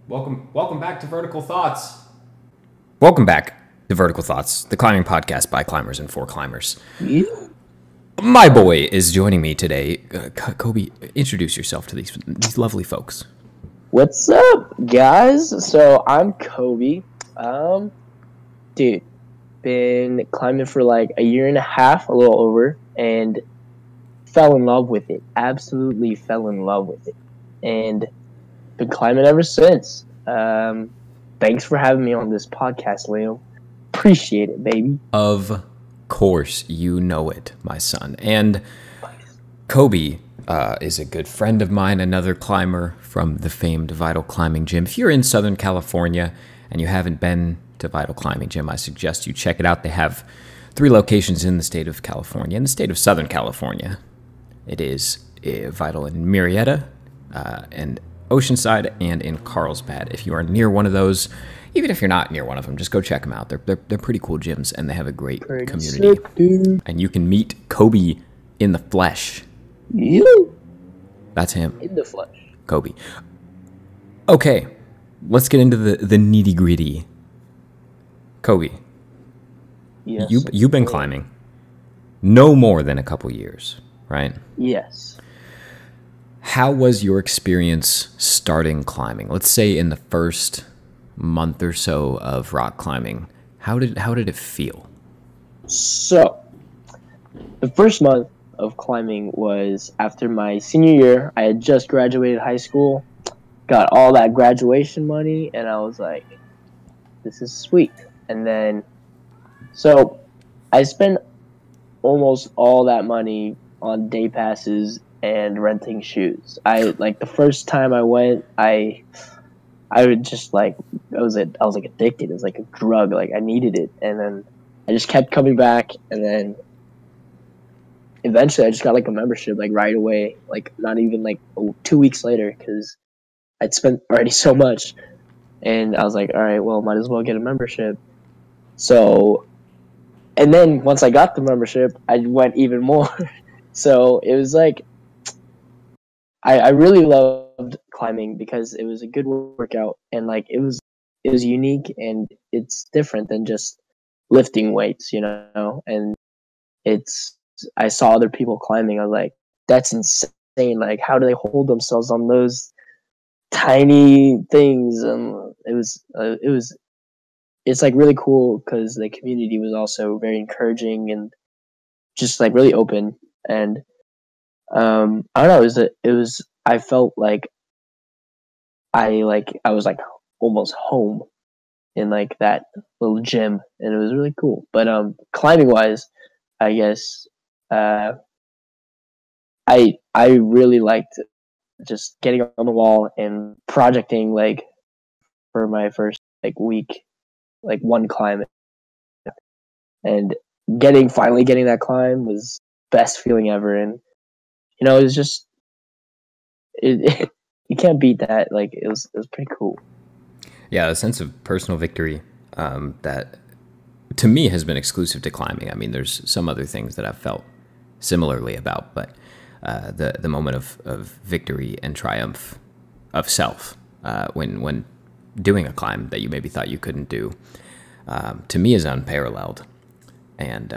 Welcome back to Vertical Thoughts. Welcome back to Vertical Thoughts, the climbing podcast by climbers and for climbers. Yeah. My boy is joining me today. Kobe, introduce yourself to these lovely folks. What's up, guys? So I'm Kobe. Dude, been climbing for like a year and a half, a little over, and fell in love with it. Absolutely fell in love with it, and been climbing ever since. Thanks for having me on this podcast, Leo. Appreciate it, baby. Of course, you know it, my son. And Kobe is a good friend of mine, another climber from the famed Vital Climbing Gym. If you're in Southern California and you haven't been to Vital Climbing Gym, I suggest you check it out. They have 3 locations in the state of California. In the state of Southern California, it is Vital in Murrieta and Oceanside and in Carlsbad. If you are near one of those, even if you're not near one of them, just go check them out. They're pretty cool gyms, and they have a great community. Sick, dude. And you can meet Kobe in the flesh. You That's him, in the flesh. Kobe. Okay, let's get into the nitty gritty. Kobe, Yes. you've been climbing no more than a couple years, right? Yes. How was your experience starting climbing? Let's say in the first month or so of rock climbing, how did it feel? So, the first month of climbing was after my senior year. I had just graduated high school, got all that graduation money, and I was like, this is sweet. And then, so I spent almost all that money on day passes and renting shoes. The first time I went, I would just like, I was like addicted. It was like a drug. Like I needed it. And then I just kept coming back, and then eventually I just got like a membership like right away, like not even like 2 weeks later, because I'd spent already so much. And I was like, all right, well, might as well get a membership. So, and then once I got the membership, I went even more. So it was like, I really loved climbing because it was a good workout, and like it was unique, and it's different than just lifting weights, you know. And I saw other people climbing. I was like, that's insane. Like, how do they hold themselves on those tiny things? It's like really cool because the community was also very encouraging and just like really open. And I don't know, I felt like I was like almost home in like that little gym, and it was really cool. But climbing wise, I guess I really liked just getting on the wall and projecting like for my first like week, like one climb, and finally getting that climb was best feeling ever. And you know, it was just you can't beat that. Like it was pretty cool. Yeah, a sense of personal victory that to me has been exclusive to climbing. I mean, there's some other things that I've felt similarly about, but the moment of victory and triumph of self when doing a climb that you maybe thought you couldn't do, to me is unparalleled. And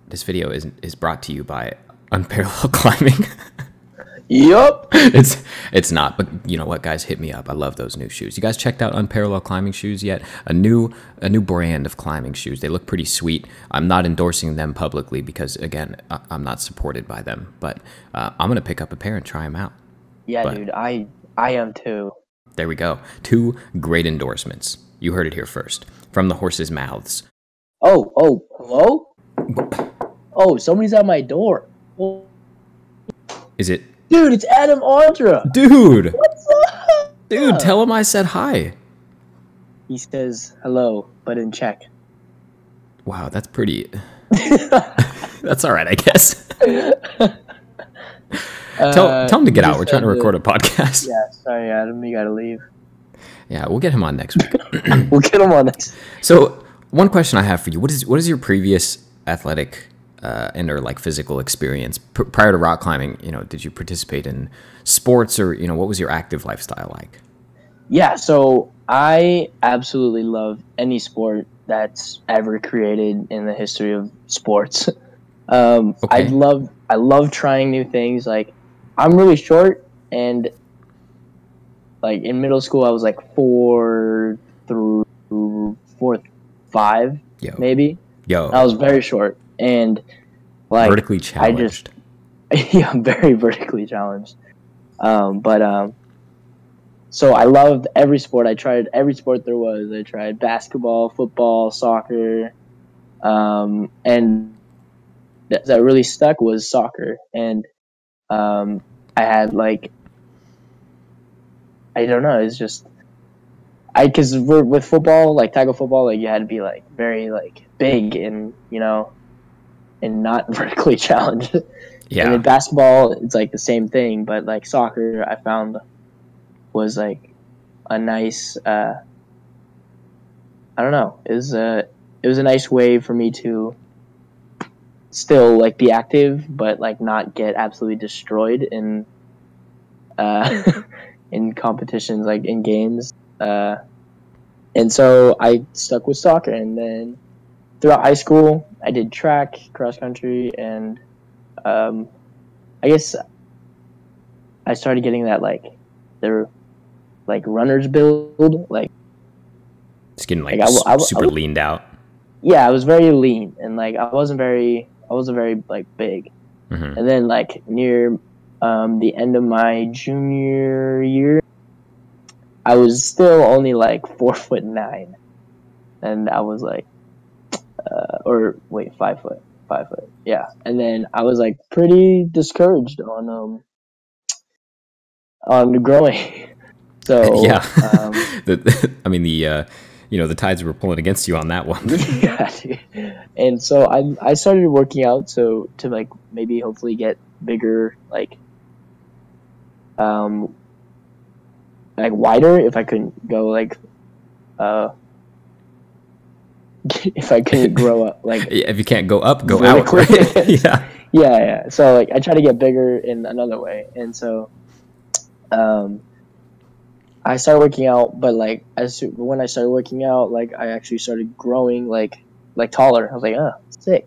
this video is brought to you by Unparalleled Climbing. Yup. It's not, but you know what, guys, hit me up. I love those new shoes. You guys checked out Unparalleled Climbing shoes yet? A new brand of climbing shoes. They look pretty sweet. I'm not endorsing them publicly because, again, I'm not supported by them. But I'm gonna pick up a pair and try them out. Yeah, dude, I am too. There we go. 2 great endorsements. You heard it here first from the horses' mouths. Oh, hello? Oh, somebody's at my door. Oh. Is it? Dude, it's Adam Andra. Dude. What's up? Dude, tell him I said hi. He says hello, but in Czech. Wow, that's pretty. That's all right, I guess. Tell him to get out. We're trying to record a podcast. Yeah, sorry, Adam. You gotta leave. Yeah, we'll get him on next week. We'll get him on next. So, one question I have for you: what is your previous athletic and or like physical experience prior to rock climbing? You know, did you participate in sports, or you know, what was your active lifestyle like? Yeah, so I absolutely love any sport that's ever created in the history of sports. Okay. I love trying new things. Like, I'm really short, and like in middle school, I was like 4'5", Yo. maybe. I Yo. was very short, and like Vertically I just challenged. yeah, I'm very vertically challenged. But so I loved every sport. I tried every sport there was. I tried basketball, football, soccer, and that really stuck was soccer. And I had like, I don't know, it's just because we're with football, like tackle football, like you had to be like very like big and and not vertically challenged. And Yeah. in basketball, it's like the same thing, but like soccer, I found was like a nice. I don't know. It was a nice way for me to still like be active, but like not get absolutely destroyed in uh, in competitions, like in games. And so I stuck with soccer, and then throughout high school, I did track, cross country, and um, I guess I started getting that like the like runner's build, It's getting like like super leaned out. yeah, I was very lean, and like I wasn't very like big. Hmm. And then like near the end of my junior year, I was still only like 4'9", and I was like, or wait, 5 foot, 5 foot, yeah. And then I was like pretty discouraged on growing. Yeah. So I mean, the tides were pulling against you on that one. yeah, dude. And so I started working out so to like maybe hopefully get bigger, um like wider if I couldn't go like uh if I couldn't grow up like Yeah, if you can't go up, go out, vertically. right? Yeah. Yeah. So like I try to get bigger in another way, and so um I started working out, but like when I started working out, like I actually started growing like taller. I was like, oh, sick.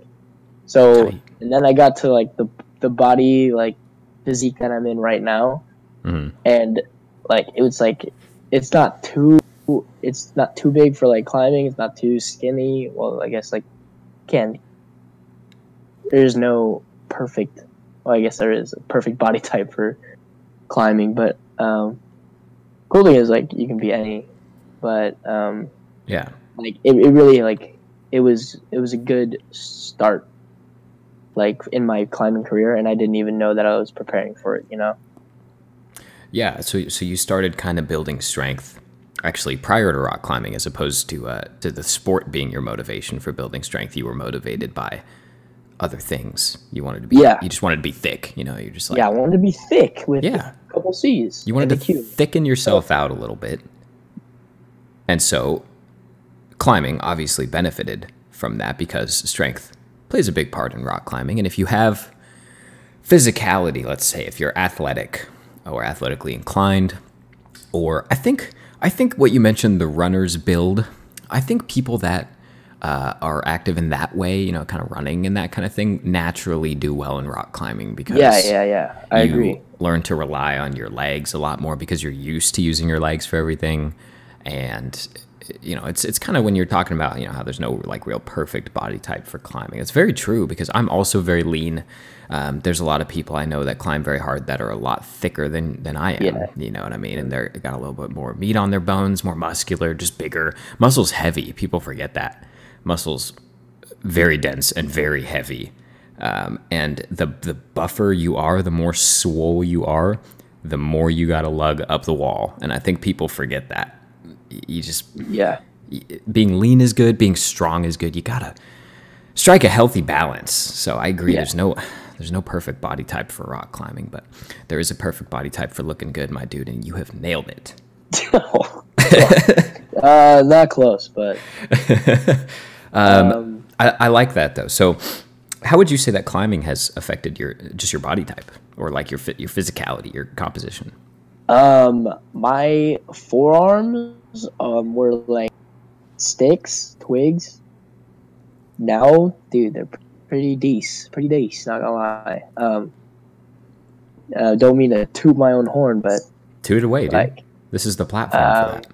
So Tight. and then I got to like the body like physique that I'm in right now, Hmm. and like it was like it's not too it's not too big for like climbing. It's not too skinny. Well, I guess like can there's no perfect. Well, I guess there is a perfect body type for climbing, but cool thing is like you can be any, but Yeah. like it really like it was a good start like in my climbing career, and I didn't even know that I was preparing for it, you know. Yeah. So you started kind of building strength actually prior to rock climbing, as opposed to the sport being your motivation for building strength. You were motivated by other things. Yeah, You just wanted to be thick. You're just like, yeah, I wanted to be thick with yeah. a couple C's You wanted and to a Q. thicken yourself out a little bit. And so climbing obviously benefited from that because strength plays a big part in rock climbing. And if you have physicality, let's say, if you're athletic or athletically inclined, or I think what you mentioned, the runner's build, I think people that are active in that way, kind of running and that kind of thing, naturally do well in rock climbing because Yeah, I agree. learn to rely on your legs a lot more because you're used to using your legs for everything. And it's kind of when you're talking about how there's no like real perfect body type for climbing. It's very true because I'm also very lean. There's a lot of people I know that climb very hard that are a lot thicker than I am. Yeah. You know what I mean? And they're got a little bit more meat on their bones, more muscular, just bigger. Muscles heavy. People forget that. Muscles very dense and very heavy. And the buffer you are, the more swole you are, the more you got to lug up the wall. And I think people forget that. You just Yeah, being lean is good, being strong is good. You gotta strike a healthy balance. So I agree. yeah. There's no perfect body type for rock climbing, but there is a perfect body type for looking good, my dude, and you have nailed it. Not close, but I like that though. So how would you say that climbing has affected your body type or like your physicality, your composition? my forearms were like sticks, twigs. Now, dude, they're pretty decent. Pretty decent, not gonna lie. Don't mean to toot my own horn, but Toot it away, dude. like, This is the platform for that.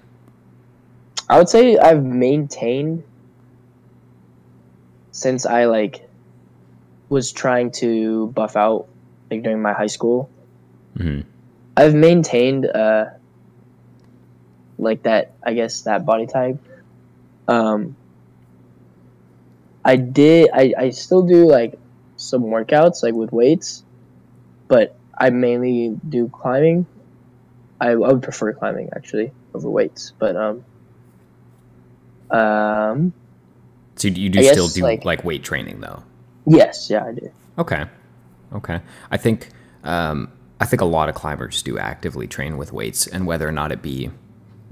I would say I've maintained since I like was trying to buff out like during my high school. Mm-hmm. I've maintained like that, I guess, that body type. I still do like some workouts like with weights, but I mainly do climbing. I would prefer climbing actually over weights, but So you do I still guess, do like weight training though? yes, yeah, I do. Okay. I think a lot of climbers do actively train with weights, and whether or not it be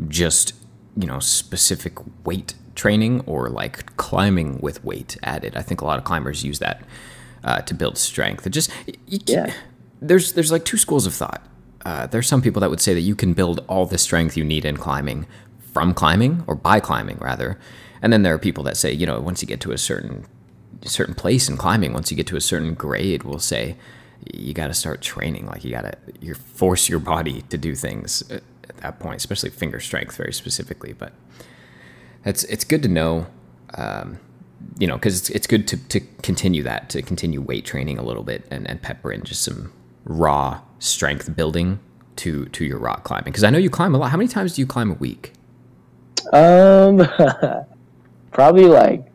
just, you know, specific weight training or like climbing with weight added. I think a lot of climbers use that to build strength. It just there's like two schools of thought. There's some people that would say that you can build all the strength you need in climbing from climbing, or by climbing rather. And then there are people that say, you know, once you get to a certain place in climbing, once you get to a certain grade, we'll say you got to start training. Like you force your body to do things at that point, especially finger strength very specifically. But it's good to know, you know, because it's good to continue that, to continue weight training a little bit and pepper in just some raw strength building to your rock climbing. Because I know you climb a lot. How many times do you climb a week? Probably like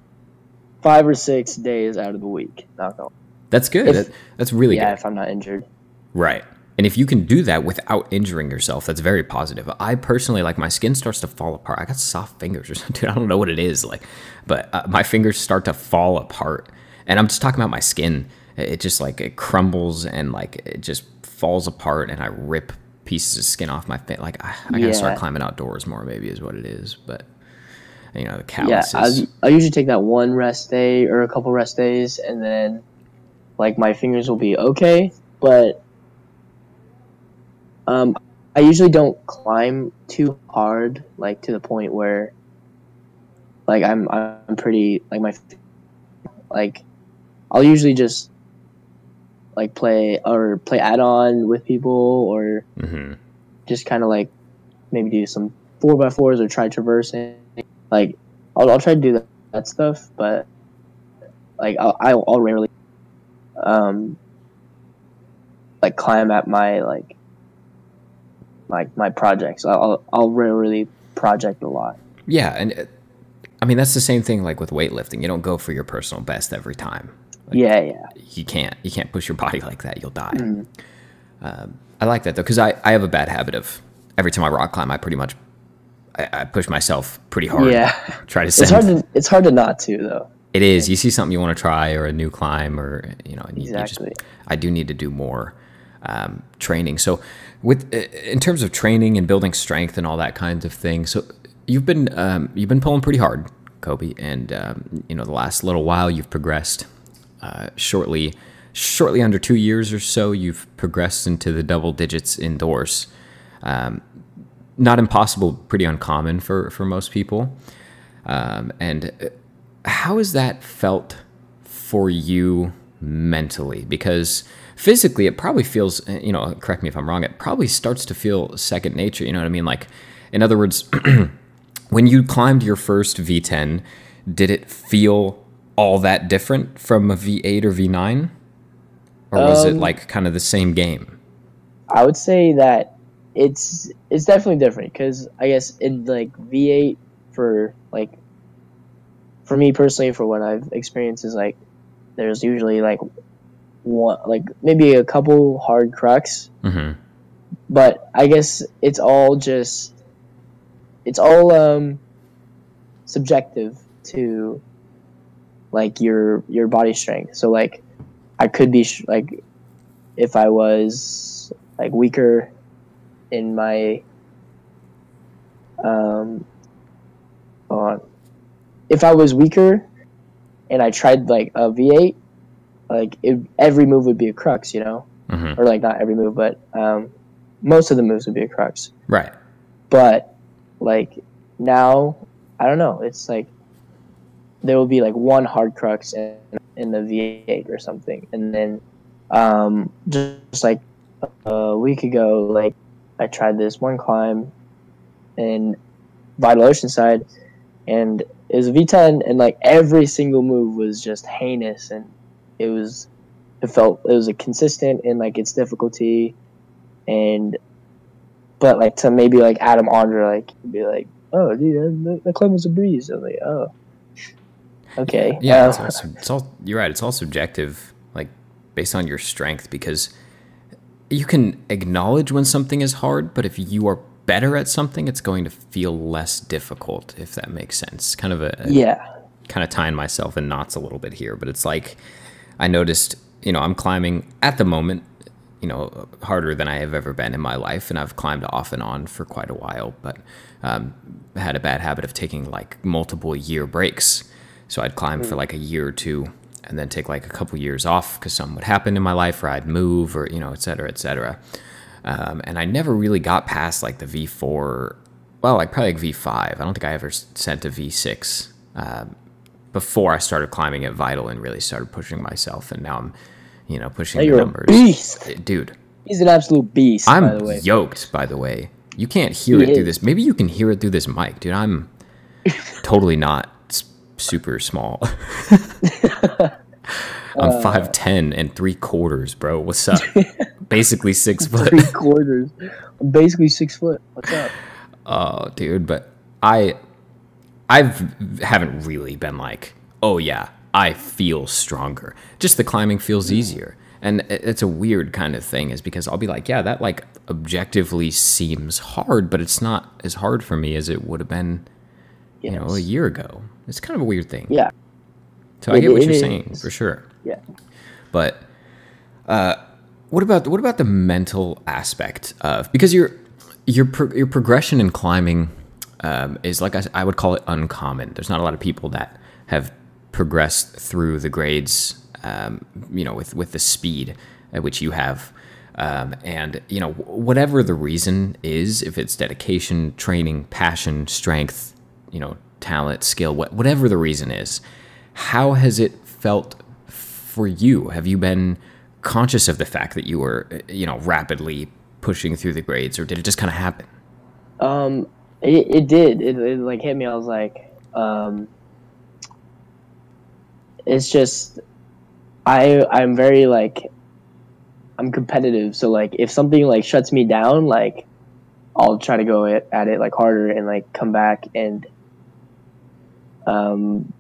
5 or 6 days out of the week. Not going. That's good. That's really good. Yeah, if I'm not injured. Right. And if you can do that without injuring yourself, that's very positive. I personally, like, my skin starts to fall apart. I got soft fingers or something. Dude, I don't know what it is, like, but my fingers start to fall apart. And I'm just talking about my skin. It just, like, it crumbles and, like, it just falls apart, and I rip pieces of skin off my face. Like, I gotta start climbing outdoors more, maybe, is what it is. But, you know, the calluses. Yeah, I usually take that one rest day or a couple rest days, and then, like, my fingers will be okay, but I usually don't climb too hard, like to the point where, like, I'm pretty, like I'll usually just like play add-on with people, or just kind of like maybe do some 4x4s or try traversing. Like I'll try to do that stuff, but like I'll rarely like climb at my my projects. I'll rarely project a lot. Yeah, and I mean that's the same thing like with weightlifting. You don't go for your personal best every time. Like, yeah. You can't push your body like that. You'll die. I like that though, because I have a bad habit of every time I rock climb, I pretty much I push myself pretty hard. Yeah, try to send. It's hard to not to though. It is. You see something you want to try, or a new climb, or Exactly. I do need to do more training. So, in terms of training and building strength and all that kinds of thing, so you've been pulling pretty hard, Kobe, and the last little while you've progressed. Shortly under 2 years or so, you've progressed into the double digits indoors. Not impossible, pretty uncommon for most people. And how has that felt for you mentally? Because physically, it probably feels, correct me if I'm wrong, it probably starts to feel second nature. You know what I mean? Like, in other words, when you climbed your first V10, did it feel all that different from a V8 or V9? Or was it like kind of the same game? I would say that it's definitely different, because I guess in like V8 for me personally, for what I've experienced, is like there's usually like one, like maybe a couple hard crux, but I guess it's all subjective to like your body strength. So like I could be like, if I was like weaker in my if I was weaker and I tried like a V8, like every move would be a crux, or like not every move, but most of the moves would be a crux. Right. But like now I don't know. It's like there will be like one hard crux in the V8 or something, and then just like a week ago, like I tried this one climb in Vital Oceanside, and it was a V10, and like every single move was just heinous, and it was a consistent in like its difficulty, and but like to maybe like Adam Andre like be like, oh dude, that climb was a breeze. I'm like, oh okay. Yeah, it's all you're right. It's all subjective, like based on your strength, because you can acknowledge when something is hard, but if you are better at something, it's going to feel less difficult, if that makes sense. Kind of kind of tying myself in knots a little bit here, but it's like I noticed, I'm climbing at the moment, harder than I have ever been in my life, and I've climbed off and on for quite a while, but I had a bad habit of taking like multiple year breaks. So I'd climb for like a year or two and then take like a couple years off because something would happen in my life, or I'd move, or, et cetera, et cetera. And I never really got past like the V4, well, like probably like V5. I don't think I ever sent a V6 before I started climbing at Vital and really started pushing myself. And now I'm, pushing the numbers. Beast. Dude. He's an absolute beast, by the way. I'm yoked, by the way. You can't hear it through this. Maybe you can hear it through this mic, dude. I'm totally not super small. I'm 5'10" and 3/4, bro. What's up? Basically 6 foot. 3/4. I'm basically 6 foot. What's up? Oh, dude, but I haven't really been like, oh yeah, I feel stronger. Just the climbing feels easier. And it's a weird kind of thing, is because I'll be like, yeah, that like objectively seems hard, but it's not as hard for me as it would have been, a year ago. It's kind of a weird thing. Yeah. So I get what you're saying, for sure. Yeah. But what about the mental aspect of, because your progression in climbing is, like I would call it, uncommon. There's not a lot of people that have progressed through the grades, with the speed at which you have. And whatever the reason is, if it's dedication, training, passion, strength, talent, skill, whatever the reason is, how has it felt for you? Have you been conscious of the fact that you were, rapidly pushing through the grades, or did it just kind of happen? It did. It like hit me. I was like, it's just, I'm very like, I'm competitive. So like, if something like shuts me down, like I'll try to go at it like harder and like come back and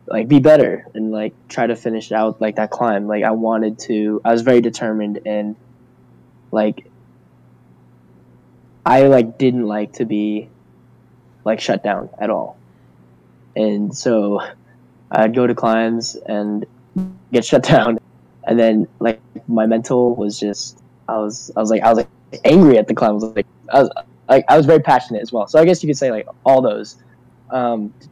like be better and like try to finish out like that climb. Like I was very determined, and like I like didn't like to be like shut down at all. And so I'd go to climbs and get shut down, and then like my mental was just, I was like angry at the climb. I was very passionate as well. So I guess you could say like all those.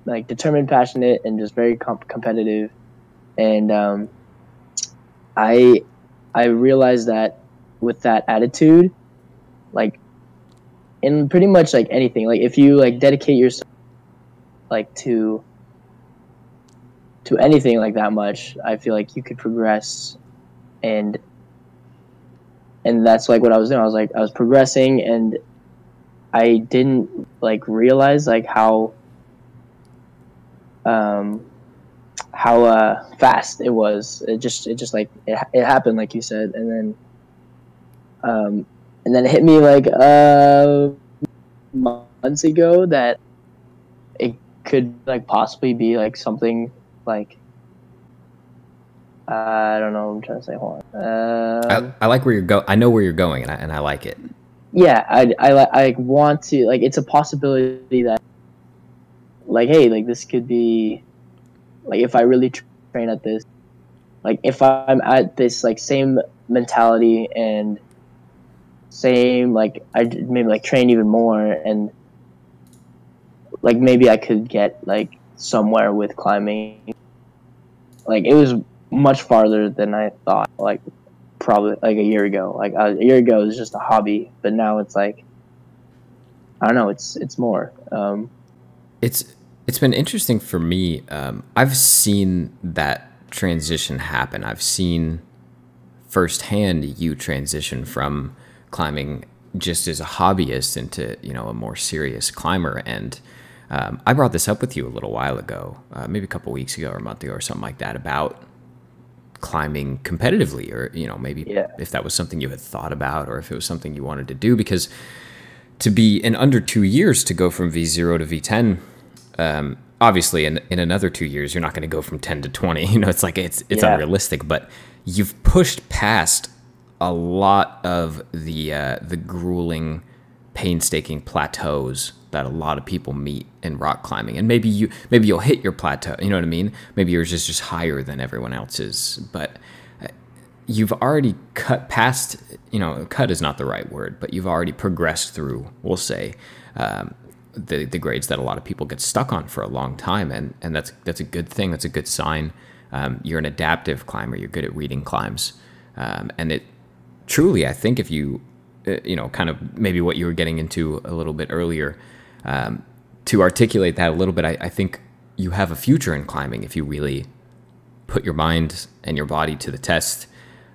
Like determined, passionate, and just very competitive. And I realized that with that attitude, like in pretty much like anything, like if you like dedicate yourself like to anything like that much, I feel like you could progress. And that's like what I was doing. I was progressing, and I didn't like realize like how fast it was. It just like it happened, like you said, and then it hit me like months ago that it could like possibly be like something like, I don't know what I'm trying to say. Hold on. I like where you're going. I know where you're going, and I like it. Yeah, I want to, like, it's a possibility that like, hey, like this could be like, if I really train at this, like if I'm at this like same mentality and same like, I maybe like train even more, and like maybe I could get like somewhere with climbing. Like it was much farther than I thought, like probably like a year ago. Like a year ago it was just a hobby, but now it's like, I don't know, it's more. it's been interesting for me. I've seen that transition happen. I've seen firsthand you transition from climbing just as a hobbyist into, you know, a more serious climber. And I brought this up with you a little while ago, maybe a couple weeks ago or a month ago or something like that, about climbing competitively, or, you know, maybe if that was something you had thought about, or if it was something you wanted to do. Because to be in under 2 years to go from V0 to V10, obviously in another 2 years you're not going to go from 10 to 20. You know, it's like it's unrealistic. But you've pushed past a lot of the grueling, painstaking plateaus that a lot of people meet in rock climbing. And maybe you'll hit your plateau, you know what I mean? Maybe yours is just higher than everyone else's, but you've already cut past, you know, cut is not the right word, but you've already progressed through, we'll say, the grades that a lot of people get stuck on for a long time. And that's a good thing. That's a good sign. You're an adaptive climber. You're good at reading climbs. And it truly, I think, if you, you know, kind of maybe what you were getting into a little bit earlier, to articulate that a little bit, I think you have a future in climbing if you really put your mind and your body to the test,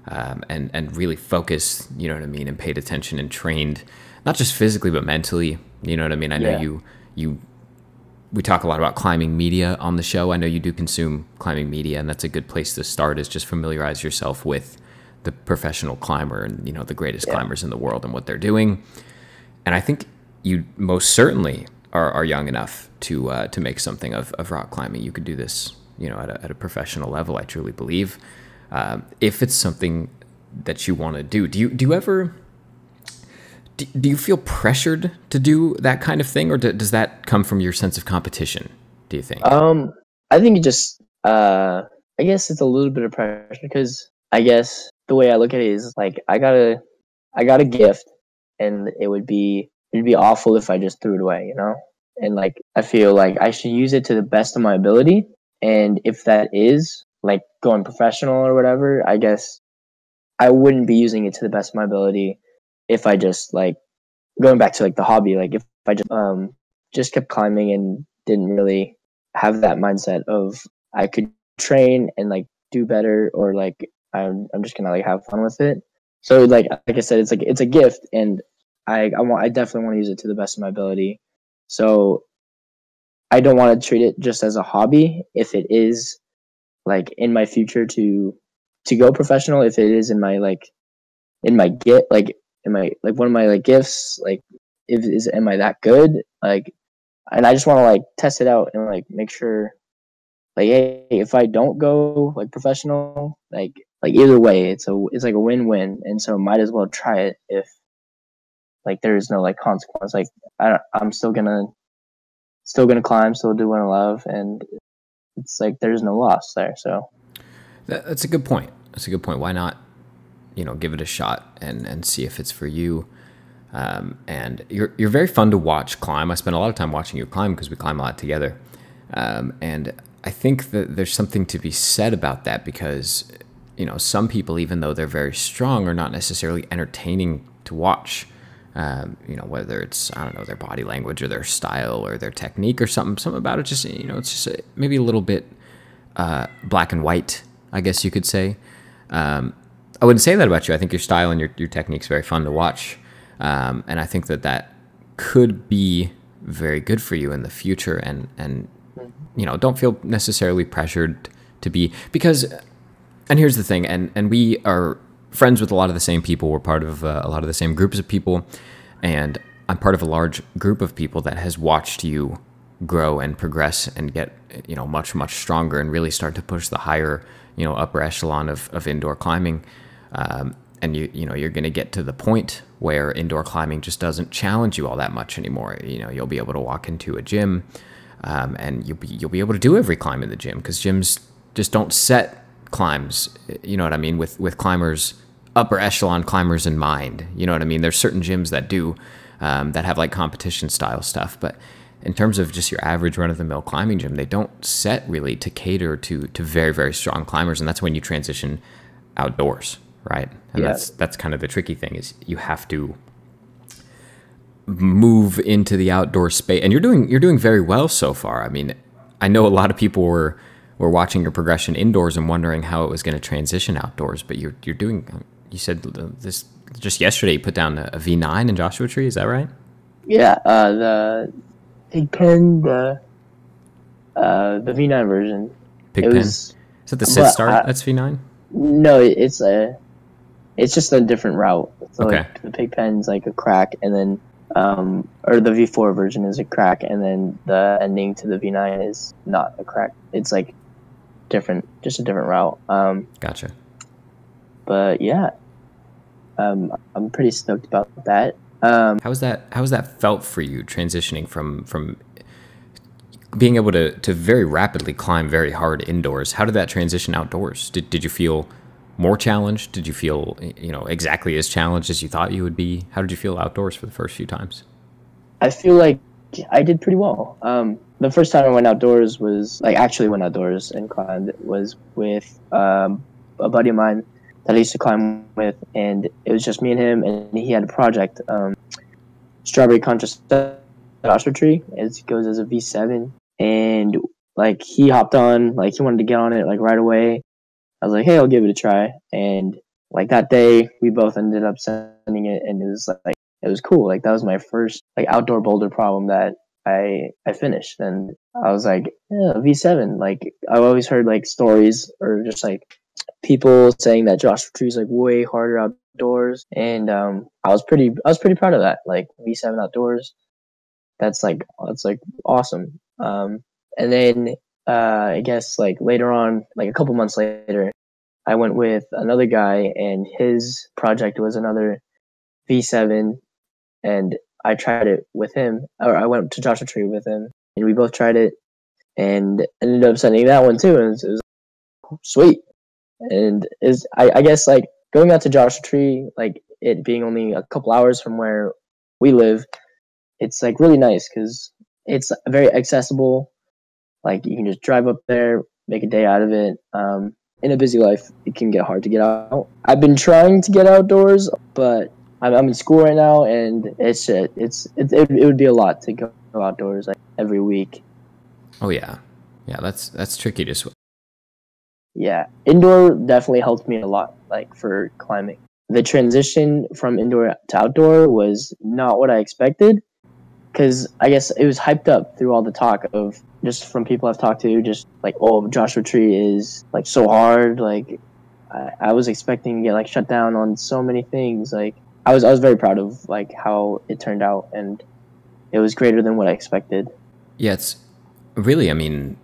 and really focus, you know what I mean, and paid attention and trained, not just physically, but mentally, you know what I mean? I know we talk a lot about climbing media on the show. I know you do consume climbing media, and that's a good place to start, is just familiarize yourself with the professional climber and, you know, the greatest climbers in the world and what they're doing. And I think you most certainly are young enough to make something of rock climbing. You could do this, you know, at a professional level, I truly believe. If it's something that you want to do, do you ever, do you feel pressured to do that kind of thing, or does that come from your sense of competition, do you think? I think it just, I guess it's a little bit of pressure, because I guess the way I look at it is like, I got a gift, and it'd be awful if I just threw it away, you know? And like, I feel like I should use it to the best of my ability. And if that is like going professional or whatever, I guess I wouldn't be using it to the best of my ability if I just, like, going back to like the hobby, like if I just kept climbing and didn't really have that mindset of I could train and like do better, or like I'm just gonna like have fun with it. So like I said, it's a gift, and I definitely want to use it to the best of my ability. So I don't want to treat it just as a hobby. If it is like in my future to go professional, if it is in my get like in my like one of my like gifts, like am I that good? Like, and I just want to like test it out and like make sure, like, hey, if I don't go like professional, like either way, it's like a win-win, and so might as well try it if like there is no like consequence. Like I'm still gonna climb, still do what I love, and it's like there's no loss there. So That's a good point. That's a good point. Why not, you know, give it a shot and see if it's for you. And you're very fun to watch climb. I spend a lot of time watching you climb because we climb a lot together. And I think that there's something to be said about that, because, you know, some people, even though they're very strong, are not necessarily entertaining to watch. You know, whether it's, I don't know, their body language or their style or their technique or something about it. Just, you know, it's just maybe a little bit black and white, I guess you could say. I wouldn't say that about you. I think your style and your technique's very fun to watch. And I think that could be very good for you in the future. And you know, don't feel necessarily pressured to be, because, and here's the thing, and we are friends with a lot of the same people. We're part of a lot of the same groups of people, and I'm part of a large group of people that has watched you grow and progress and get, you know, much, much stronger and really start to push the higher, you know, upper echelon of indoor climbing. And you know, you're going to get to the point where indoor climbing just doesn't challenge you all that much anymore. You know, you'll be able to walk into a gym, and you'll be able to do every climb in the gym, because gyms just don't set climbs, you know what I mean, with climbers, upper echelon climbers in mind. You know what I mean? There's certain gyms that do, that have like competition style stuff, but in terms of just your average run-of-the-mill climbing gym, they don't set really to cater to very, very strong climbers. And that's when you transition outdoors, right? And that's kind of the tricky thing, is you have to move into the outdoor space, and you're doing very well so far. I mean, I know a lot of people were watching your progression indoors and wondering how it was going to transition outdoors, but you're doing. You said this just yesterday. You put down a V9 in Joshua Tree. Is that right? Yeah, the Big Pen, the V9 version. Pig it pen. was, Is that the Sith start? That's V9. No, it's just a different route. So Okay. like the Pig Pen's like a crack, and then or the V4 version is a crack, and then the ending to the V9 is not a crack. It's like different, just a different route. Gotcha. But yeah, I'm pretty stoked about that. How was that felt for you transitioning from being able to very rapidly climb very hard indoors? How did that transition outdoors? Did you feel more challenged? Did you feel, exactly as challenged as you thought you would be? How did you feel outdoors for the first few times? I feel like I did pretty well. The first time I went outdoors was actually went outdoors and climbed was with a buddy of mine that I used to climb with, and it was just me and him, and he had a project, Strawberry Contrast Joshua Tree. It goes as a V7, and he hopped on, he wanted to get on it right away. I was like, hey, I'll give it a try, and that day we both ended up sending it, and it was cool. That was my first outdoor boulder problem that I finished, and I was like, yeah, V7. I've always heard stories or just people saying that Joshua Tree is way harder outdoors, and I was pretty proud of that. V7 outdoors, that's awesome. And then I guess later on, a couple months later, I went with another guy, and his project was another V7, and I tried it with him, or I went to Joshua Tree with him, and we both tried it, and ended up sending that one too, and it was sweet. And I guess going out to Joshua Tree, it being only a couple hours from where we live, it's really nice because it's very accessible. You can just drive up there, make a day out of it. In a busy life, it can get hard to get out. I've been trying to get outdoors, but I'm in school right now, and it would be a lot to go outdoors every week. Oh yeah, that's tricky to swim. Yeah, indoor definitely helped me a lot, for climbing. The transition from indoor to outdoor was not what I expected, because I guess it was hyped up through all the talk of just from people I've talked to, just oh, Joshua Tree is so hard. I was expecting to get shut down on so many things. I was very proud of how it turned out, and it was greater than what I expected. Yeah, it's really, I mean,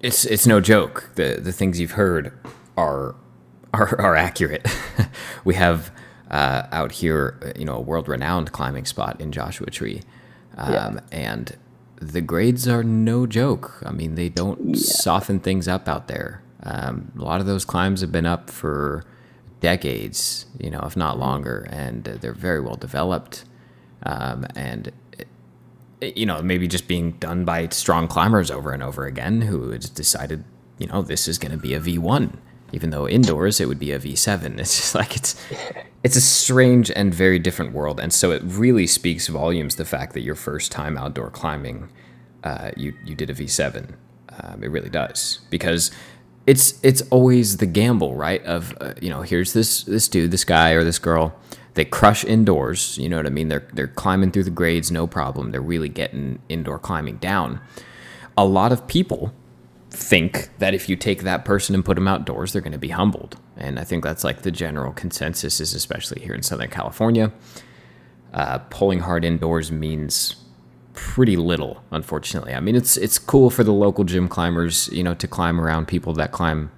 it's no joke. The things you've heard are accurate. We have out here, a world-renowned climbing spot in Joshua Tree, and the grades are no joke. I mean, they don't soften things up out there. A lot of those climbs have been up for decades, if not longer, and they're very well developed, and maybe just being done by strong climbers over and over again who had decided, this is going to be a V1, even though indoors it would be a V7. It's just it's a strange and very different world. And so it really speaks volumes, the fact that your first time outdoor climbing, you did a V7. It really does, because it's always the gamble, right? Of, here's this dude, this guy or this girl, they crush indoors, you know what I mean? They're climbing through the grades, no problem. They're really getting indoor climbing down. A lot of people think that if you take that person and put them outdoors, they're going to be humbled. And I think that's the general consensus is, especially here in Southern California, pulling hard indoors means pretty little, unfortunately. I mean, it's cool for the local gym climbers, to climb around people that climb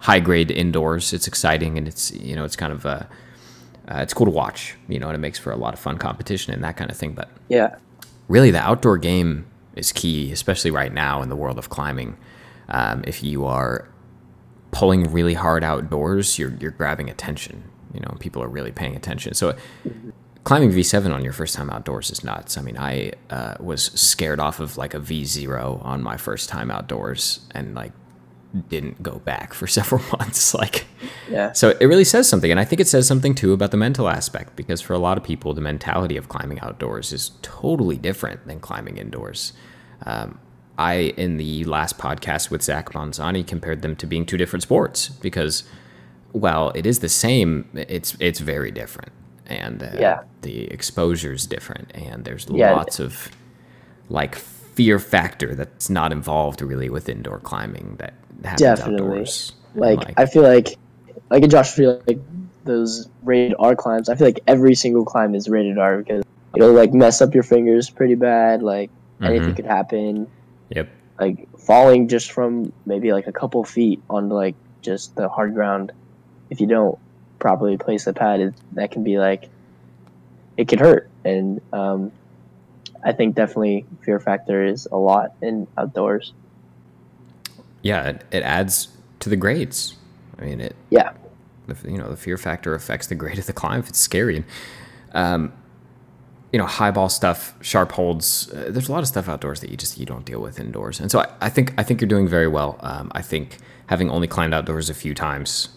high grade indoors. It's exciting, and it's kind of it's cool to watch, and it makes for a lot of fun competition and that kind of thing. But yeah, really the outdoor game is key, especially right now in the world of climbing. If you are pulling really hard outdoors, you're grabbing attention. People are really paying attention. So climbing V7 on your first time outdoors is nuts. I mean, I was scared off of a V0 on my first time outdoors, and didn't go back for several months. Like, Yeah. so it really says something. And I think it says something too about the mental aspect, because for a lot of people, the mentality of climbing outdoors is totally different than climbing indoors. In the last podcast with Zach Bonzani, compared them to being two different sports because, while it is the same, it's very different. And the exposure is different. And there's lots of like fear factor that's not involved really with indoor climbing that happens outdoors. Like I feel like in Joshua, like those rated R climbs, I feel like every single climb is rated R because it'll like mess up your fingers pretty bad. Like anything could happen. Yep. Like falling just from maybe like a couple feet onto like just the hard ground, if you don't properly place the pad, that can be like, it can hurt. And I think definitely fear factor is a lot in outdoors. Yeah, it adds to the grades. I mean, the fear factor affects the grade of the climb if it's scary. And, high ball stuff, sharp holds. There's a lot of stuff outdoors that you don't deal with indoors. And so I think you're doing very well. I think having only climbed outdoors a few times,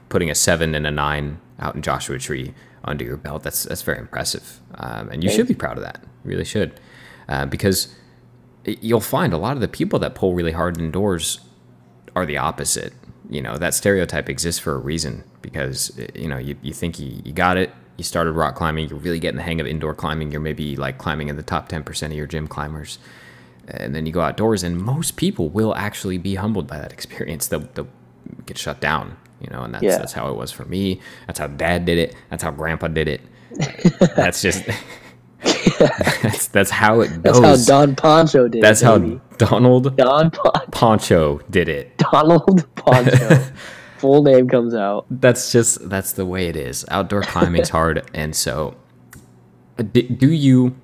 putting a 7 and a 9 out in Joshua Tree under your belt, that's very impressive. And you should be proud of that. You really should. Because you'll find a lot of the people that pull really hard indoors are the opposite. That stereotype exists for a reason, because, you think you got it. You started rock climbing, you're really getting the hang of indoor climbing. You're maybe like climbing in the top 10% of your gym climbers. And then you go outdoors, and most people will actually be humbled by that experience. They'll get shut down, and that's how it was for me. That's how Dad did it. That's how Grandpa did it. That's just, that's how it goes. That's how Don Poncho did it. That's how Don Poncho did it. Donald Poncho. Full name comes out. That's the way it is. Outdoor climbing's hard. And so do you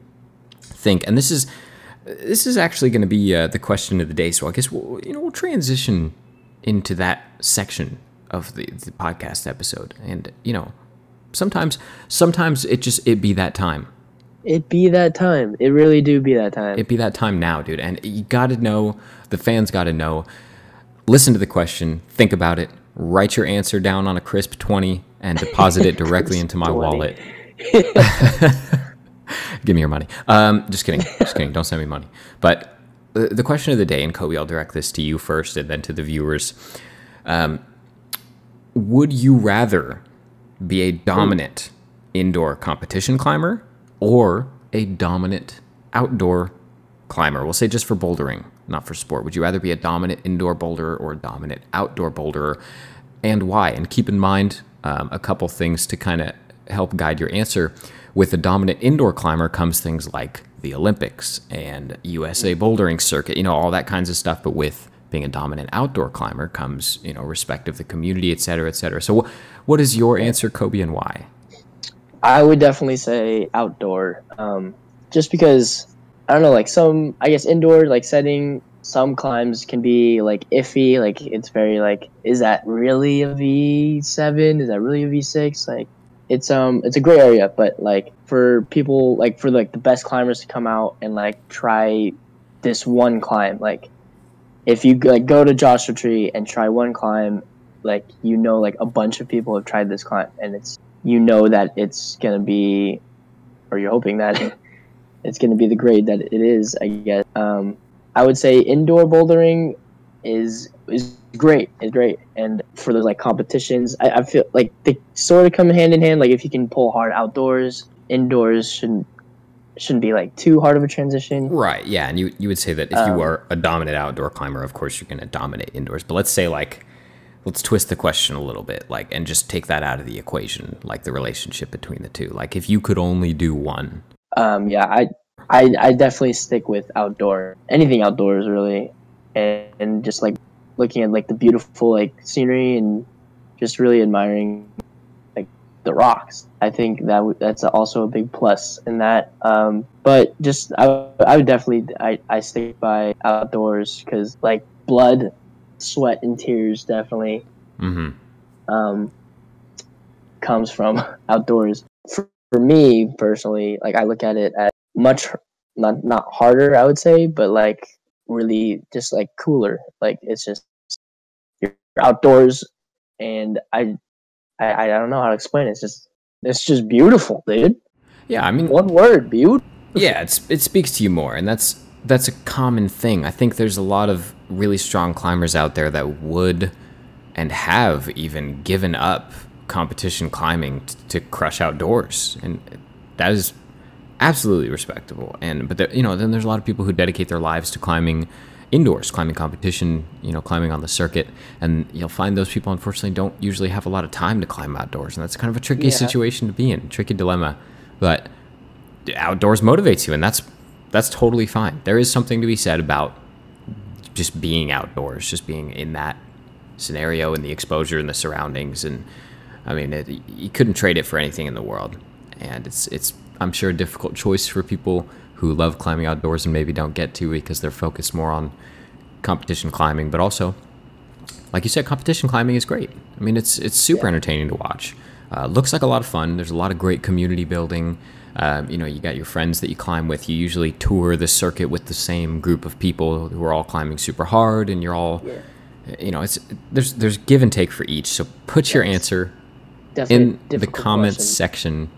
think, and this is actually going to be the question of the day, so I guess we'll transition into that section of the podcast episode. And sometimes it be that time. It be that time. It really do be that time. It be that time now, dude. And you got to know, the fans got to know, listen to the question, think about it, write your answer down on a crisp 20 and deposit it directly into my wallet. Give me your money. Just kidding. Don't send me money. But the question of the day, and Kobe, I'll direct this to you first and then to the viewers. Would you rather be a dominant indoor competition climber or a dominant outdoor climber? We'll say just for bouldering, not for sport. Would you rather be a dominant indoor boulderer or a dominant outdoor boulderer, and why? And keep in mind a couple things to kind of help guide your answer. With a dominant indoor climber comes things like the Olympics and USA bouldering circuit, all that kinds of stuff. But with being a dominant outdoor climber comes, respect of the community, et cetera, et cetera. So what is your answer, Kobe, and why? I would definitely say outdoor, just because, I don't know, like I guess indoor, like setting, some climbs can be like iffy. Like it's very like, is that really a V7? Is that really a V6? Like it's a gray area, but like for people, like for like the best climbers to come out and like try this one climb, like if you like go to Joshua Tree and try one climb, like like a bunch of people have tried this climb, and it's that it's gonna be, or you're hoping that it's gonna be the grade that it is, I guess. I would say indoor bouldering is great. It's great, and for those like competitions, I feel like they sort of come hand in hand. Like if you can pull hard outdoors, indoors shouldn't be like too hard of a transition. Right. Yeah, and you would say that if you are a dominant outdoor climber, of course you're going to dominate indoors. But let's say let's twist the question a little bit, and just take that out of the equation, like the relationship between the two. Like if you could only do one. I definitely stick with outdoor. Anything outdoors really, and just like looking at like the beautiful like scenery and just really admiring like the rocks. I think that's also a big plus in that. But just I would definitely I stick by outdoors because like blood, sweat, and tears definitely comes from outdoors. For me personally, like I look at it as much not harder, I would say, but like really just like cooler. Like it's just outdoors, and I don't know how to explain it. It's just beautiful, dude. Yeah, I mean, One word, beautiful. yeah, it speaks to you more, and that's a common thing. I think there's a lot of really strong climbers out there that would and have even given up competition climbing to crush outdoors, and that is absolutely respectable. But then there's a lot of people who dedicate their lives to climbing indoors, climbing competition, climbing on the circuit, and you'll find those people unfortunately don't usually have a lot of time to climb outdoors, and that's kind of a tricky situation to be in, tricky dilemma. But outdoors motivates you, and that's totally fine. There is something to be said about just being outdoors, just being in that scenario and the exposure and the surroundings, and I mean, you couldn't trade it for anything in the world. And it's I'm sure a difficult choice for people who love climbing outdoors and maybe don't get to because they're focused more on competition climbing. But also, like you said, competition climbing is great. I mean, it's super entertaining to watch. Looks like a lot of fun. There's a lot of great community building. You got your friends that you climb with. You usually tour the circuit with the same group of people who are all climbing super hard, and you're all, there's give and take for each. So put your answer in the comments section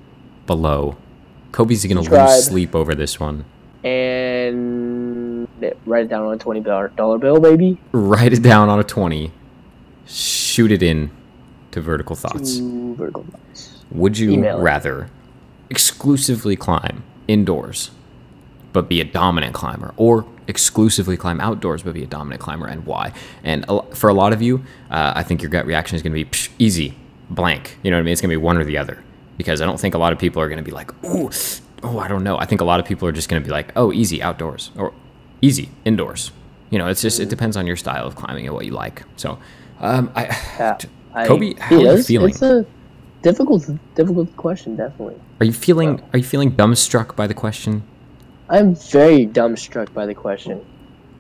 below. Kobe's gonna lose sleep over this one. And write it down on a $20 bill, baby. Write it down on a 20. Shoot it in to Vertical Thoughts. Would you rather exclusively climb indoors but be a dominant climber, or exclusively climb outdoors but be a dominant climber, and why? And for a lot of you, I think your gut reaction is going to be easy, blank. You know what I mean? It's going to be one or the other, because I don't think a lot of people are going to be like, oh, I don't know. I think a lot of people are just going to be like, oh, easy outdoors or easy indoors. It's just, it depends on your style of climbing and what you like. So, Kobe, how are you feeling? It's a difficult question, definitely. Are you feeling dumbstruck by the question? I'm very dumbstruck by the question.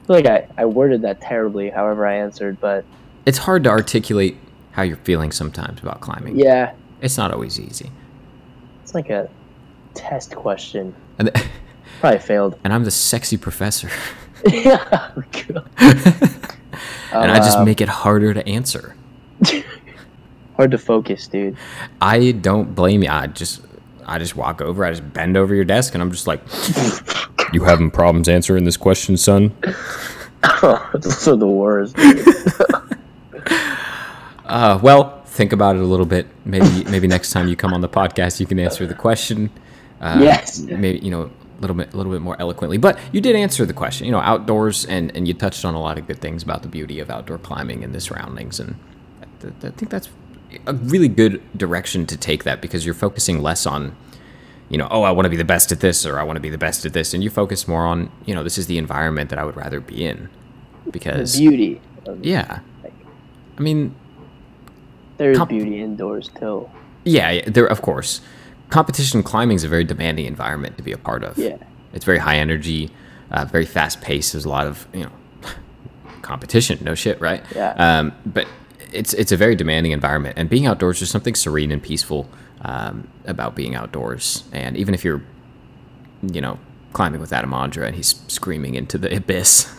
I feel like I worded that terribly, however I answered, but it's hard to articulate how you're feeling sometimes about climbing. Yeah. It's not always easy. It's like a test question. And probably failed. And I'm the sexy professor. Yeah. And I just make it harder to answer. Hard to focus, dude. I don't blame you. I just walk over, I just bend over your desk, and I'm just like, you having problems answering this question, son? Those are the worst. Well, think about it a little bit. Maybe next time you come on the podcast, you can answer the question. Yes. Maybe a little bit more eloquently. But you did answer the question. Outdoors, and you touched on a lot of good things about the beauty of outdoor climbing and the surroundings, and I think that's a really good direction to take that, because you're focusing less on, I want to be the best at this, or I want to be the best at this, and you focus more on, this is the environment that I would rather be in, because the beauty. Yeah. I mean, there's beauty indoors too. Yeah, there, of course. Competition climbing is a very demanding environment to be a part of. Yeah. It's very high energy, very fast paced. There's a lot of, competition. No shit, right? Yeah. But it's a very demanding environment, and being outdoors, there's something serene and peaceful about being outdoors. And even if you're, climbing with Adamandra and he's screaming into the abyss,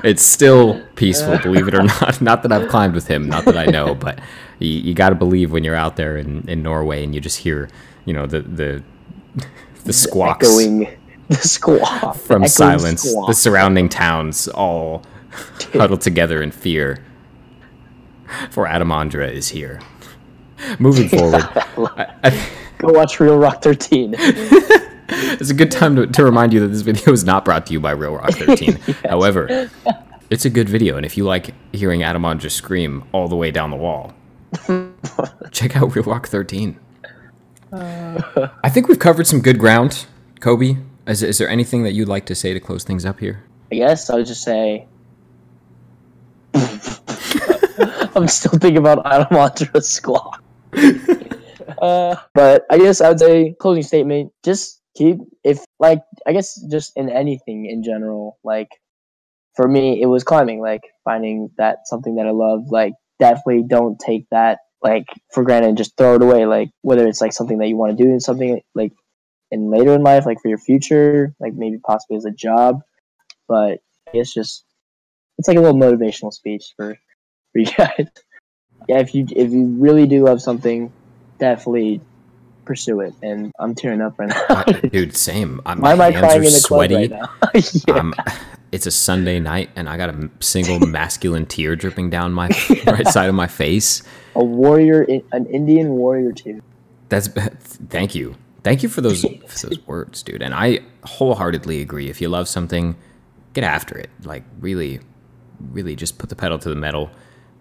it's still peaceful, believe it or not. Not that I've climbed with him, not that I know, but you got to believe when you're out there in Norway and you just hear, the squawks, the squawk from silence, the surrounding towns all huddled together in fear, for Adamandra is here. Moving forward, go watch Real Rock 13. It's a good time to remind you that this video is not brought to you by Real Rock 13. Yes. However, it's a good video, and if you like hearing Adamandra scream all the way down the wall, check out Real Rock 13. I think we've covered some good ground. Kobe, is there anything that you'd like to say to close things up here? I guess I would just say, I'm still thinking about Adamandra's squawk. But I guess I would say, closing statement, just just in anything in general, for me, it was climbing, finding that something that I love, definitely don't take that, for granted and just throw it away, whether it's, something that you want to do and something, in later in life, for your future, maybe possibly as a job, but I guess just it's like a little motivational speech for you guys. Yeah, if you really do love something, definitely pursue it. And I'm tearing up right now. Dude, same. Why am I crying in the club sweaty. right now? Yeah. It's a Sunday night, and I got a single masculine tear dripping down my right side of my face. A warrior, an Indian warrior too. Thank you for those words, dude. And I wholeheartedly agree. If you love something, get after it. Like really just put the pedal to the metal.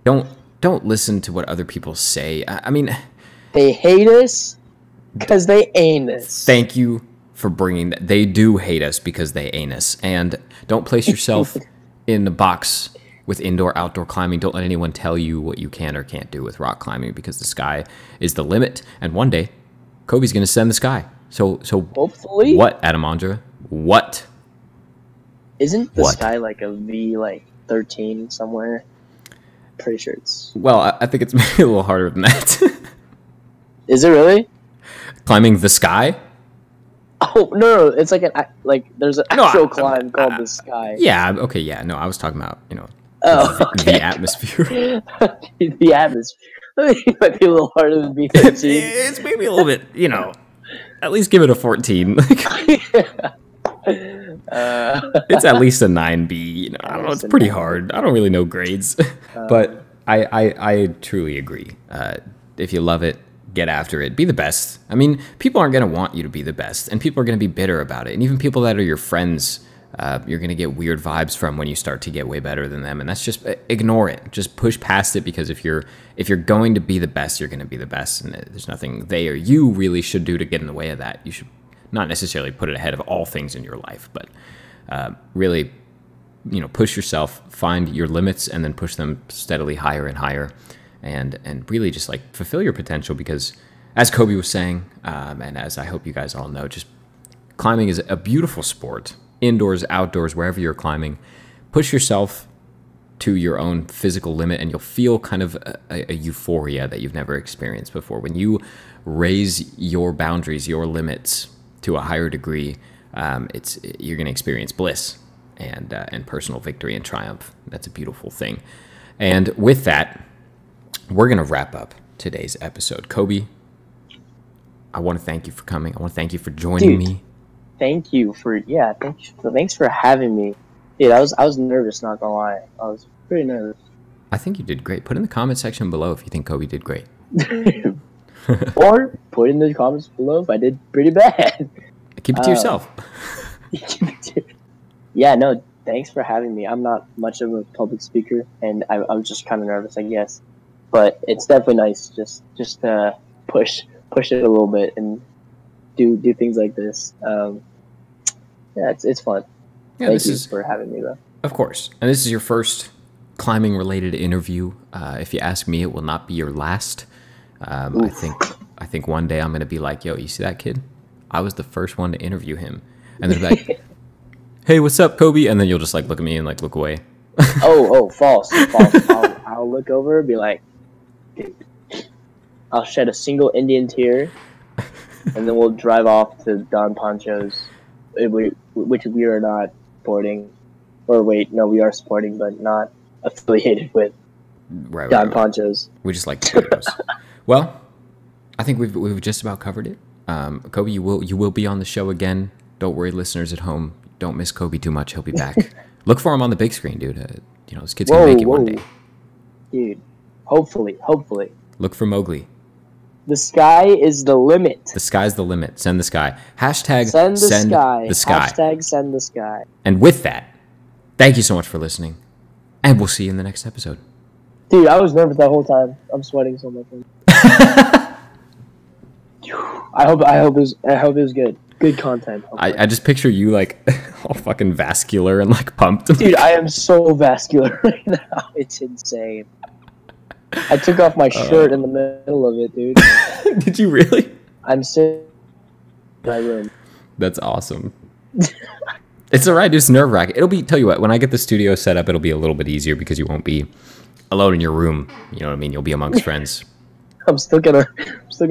Don't listen to what other people say. I mean, they hate us because they ain't us. Thank you for bringing that. They do hate us because they ain't us. And don't place yourself in the box with indoor-outdoor climbing. Don't let anyone tell you what you can or can't do with rock climbing, because the sky is the limit. And one day, Kobe's going to send the sky. So hopefully. What, Adamandra? What? Isn't the sky like a V13 somewhere? Pretty sure it's. Well, I think it's maybe a little harder than that. Is it really? Climbing the sky? Oh no! It's like there's an actual climb called the sky. Yeah. Okay. Yeah. No, I was talking about the atmosphere. The atmosphere. It might be a little harder than V13. It's maybe a little bit. At least give it a 14. It's at least a 9B. I don't know. It's pretty hard. I don't really know grades, but I truly agree. If you love it, get after it. Be the best. I mean, people aren't going to want you to be the best, and people are going to be bitter about it. And even people that are your friends, you're going to get weird vibes from when you start to get way better than them. And that's just ignore it. Just push past it, because if you're going to be the best, you're going to be the best, and there's nothing they or you really should do to get in the way of that. You should not necessarily put it ahead of all things in your life, but really, push yourself, find your limits, and then push them steadily higher and higher. And really just fulfill your potential, because as Kobe was saying, and as I hope you guys all know, just climbing is a beautiful sport, indoors, outdoors, wherever you're climbing. Push yourself to your own physical limit, and you'll feel kind of a euphoria that you've never experienced before. When you raise your boundaries, your limits to a higher degree, you're going to experience bliss and personal victory and triumph. That's a beautiful thing. And with that, we're going to wrap up today's episode. Kobe, I want to thank you for coming. I want to thank you for joining me. Thanks for having me. Dude, I was nervous, not gonna lie. I was pretty nervous. I think you did great. Put in the comment section below if you think Kobe did great. Or put in the comments below if I did pretty bad. Keep it to yourself. Yeah, no, thanks for having me. I'm not much of a public speaker, and I was just kind of nervous, I guess. But it's definitely nice just to push it a little bit and do things like this. Yeah, it's fun. Yeah, Thank you for having me, though. Of course. And this is your first climbing related interview. If you ask me, it will not be your last. I think one day I'm going to be like, yo, you see that kid? I was the first one to interview him. And they're like, hey, what's up, Kobe? And then you'll just look at me and look away. False. I'll look over and be like, dude. I'll shed a single Indian tear, and then we'll drive off to Don Poncho's, which we are not supporting. Or wait, no, we are supporting, but not affiliated with Don Poncho's. We just like potatoes. Well, I think we've just about covered it. Kobe, you will be on the show again. Don't worry, listeners at home. Don't miss Kobe too much. He'll be back. Look for him on the big screen, dude. This kid's gonna make it one day. Dude, hopefully. Look for Mowgli. The sky is the limit. The sky's the limit. Send the sky. Hashtag send the sky. Hashtag send the sky. And with that, thank you so much for listening, and we'll see you in the next episode. Dude, I was nervous that whole time. I'm sweating so much. I hope it was good. Good content. I just picture you all fucking vascular and pumped. Dude, I am so vascular right now. It's insane. I took off my shirt in the middle of it, dude. Did you really? I'm sitting in my room. That's awesome. It's alright, just nerve wracking. Tell you what, when I get the studio set up, it'll be a little bit easier because you won't be alone in your room. You know what I mean? You'll be amongst friends. I'm still gonna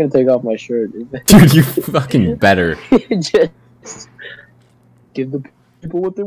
take off my shirt. Dude, you fucking better. Just give the people what they want.